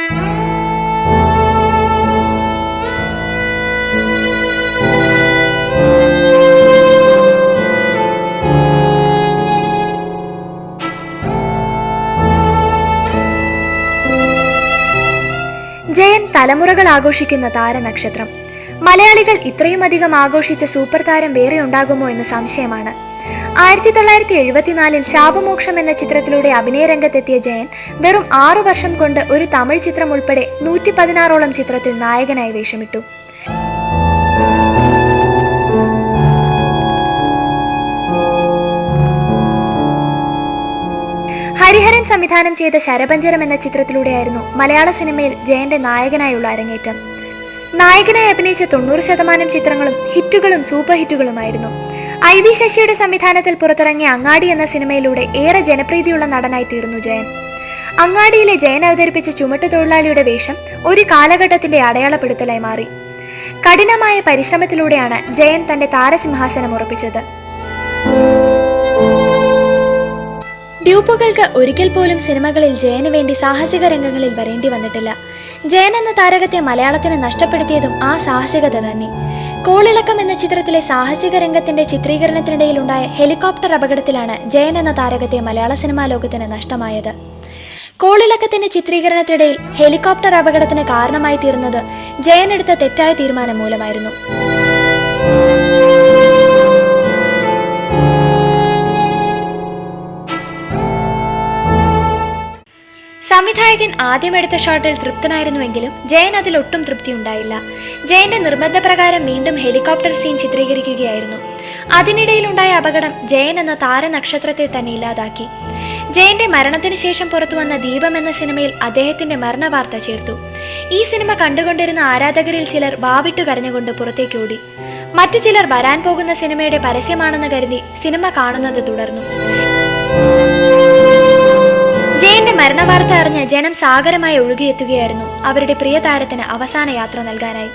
ജയൻ തലമുറകൾ ആഘോഷിക്കുന്ന താരനക്ഷത്രം. മലയാളികൾ ഇത്രയും അധികം ആഘോഷിച്ച സൂപ്പർ താരം വേറെ ഉണ്ടാകുമോ എന്ന് സംശയമാണ്. 1974 ശാപമോക്ഷം എന്ന ചിത്രത്തിലൂടെ അഭിനയ രംഗത്തെത്തിയ ജയൻ വെറും 6 വർഷം കൊണ്ട് ഒരു തമിഴ് ചിത്രം ഉൾപ്പെടെ 116ഓളം ചിത്രത്തിൽ നായകനായി വേഷമിട്ടു. ഹരിഹരൻ സംവിധാനം ചെയ്ത ശരപഞ്ചരം എന്ന ചിത്രത്തിലൂടെയായിരുന്നു മലയാള സിനിമയിൽ ജയന്റെ നായകനായുള്ള അരങ്ങേറ്റം. നായകനായി അഭിനയിച്ച 90% ചിത്രങ്ങളും ഹിറ്റുകളും സൂപ്പർ ഹിറ്റുകളുമായിരുന്നു. IV ശശിയുടെ സംവിധാനത്തിൽ പുറത്തിറങ്ങിയ അങ്ങാടി എന്ന സിനിമയിലൂടെ ഏറെ ജനപ്രീതിയുള്ള നടനായി തീർന്നു ജയൻ. അങ്ങാടിയിലെ ജയൻ അവതരിപ്പിച്ച ചുമട്ടുതൊഴിലാളിയുടെ വേഷം ഒരു കാലഘട്ടത്തിന്റെ അടയാളപ്പെടുത്തലായി മാറി. കഠിനമായ പരിശ്രമത്തിലൂടെയാണ് ജയൻ തന്റെ താരസിംഹാസനം ഉറപ്പിച്ചത്. ഡ്യൂപ്പുകൾക്ക് ഒരിക്കൽ പോലും സിനിമകളിൽ ജയന് വേണ്ടി സാഹസിക രംഗങ്ങളിൽ വരേണ്ടി വന്നിട്ടില്ല. ജയൻ എന്ന താരകത്തെ മലയാളത്തിന് നഷ്ടപ്പെടുത്തിയതും ആ സാഹസികത തന്നെ. കോളിളക്കം എന്ന ചിത്രത്തിലെ സാഹസിക രംഗത്തിന്റെ ചിത്രീകരണത്തിനിടയിലുണ്ടായ ഹെലികോപ്റ്റർ അപകടത്തിലാണ് ജയൻ എന്ന താരകത്തെ മലയാള സിനിമാ ലോകത്തിന് നഷ്ടമായത്. കോളിളക്കത്തിന്റെ ചിത്രീകരണത്തിനിടയിൽ ഹെലികോപ്റ്റർ അപകടത്തിന് കാരണമായി തീർന്നത് ജയൻ എടുത്ത തെറ്റായ തീരുമാനം മൂലമായിരുന്നു. സംവിധായകൻ ആദ്യമെടുത്ത ഷോട്ടിൽ തൃപ്തനായിരുന്നുവെങ്കിലും ജയൻ അതിൽ ഒട്ടും തൃപ്തി ഉണ്ടായില്ല. ജയന്റെ നിർബന്ധപ്രകാരം വീണ്ടും ഹെലികോപ്റ്റർ സീൻ ചിത്രീകരിക്കുകയായിരുന്നു. അതിനിടയിലുണ്ടായ അപകടം ജയൻ എന്ന താരനക്ഷത്രത്തെ തന്നെ ഇല്ലാതാക്കി. ജയന്റെ മരണത്തിന് ശേഷം പുറത്തുവന്ന ദീപം എന്ന സിനിമയിൽ അദ്ദേഹത്തിന്റെ മരണവാർത്ത ചേർത്തു. ഈ സിനിമ കണ്ടുകൊണ്ടിരുന്ന ആരാധകരിൽ ചിലർ വാവിട്ടു കരഞ്ഞുകൊണ്ട് പുറത്തേക്ക് ഓടി. മറ്റു ചിലർ വരാൻ പോകുന്ന സിനിമയുടെ പരസ്യമാണെന്ന് കരുതി സിനിമ കാണുന്നത് തുടർന്നു. ജയന്റെ മരണവാർത്ത അറിഞ്ഞ് ജനം സാഗരമായി ഒഴുകിയെത്തുകയായിരുന്നു അവരുടെ പ്രിയ താരത്തിന് അവസാന യാത്ര നൽകാനായി.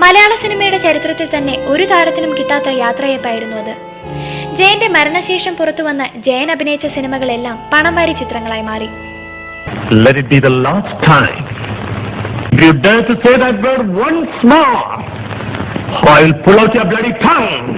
മലയാള സിനിമയുടെ ചരിത്രത്തിൽ തന്നെ ഒരു താരത്തിനും കിട്ടാത്ത യാത്രയപ്പായിരുന്നു അത്. ജയന്റെ മരണശേഷം പുറത്തുവന്ന ജയൻ അഭിനയിച്ച സിനിമകളെല്ലാം പണം വാരി ചിത്രങ്ങളായി മാറി. Let it be the last time. If you dare to say that word once more, I'll pull out your bloody tongue.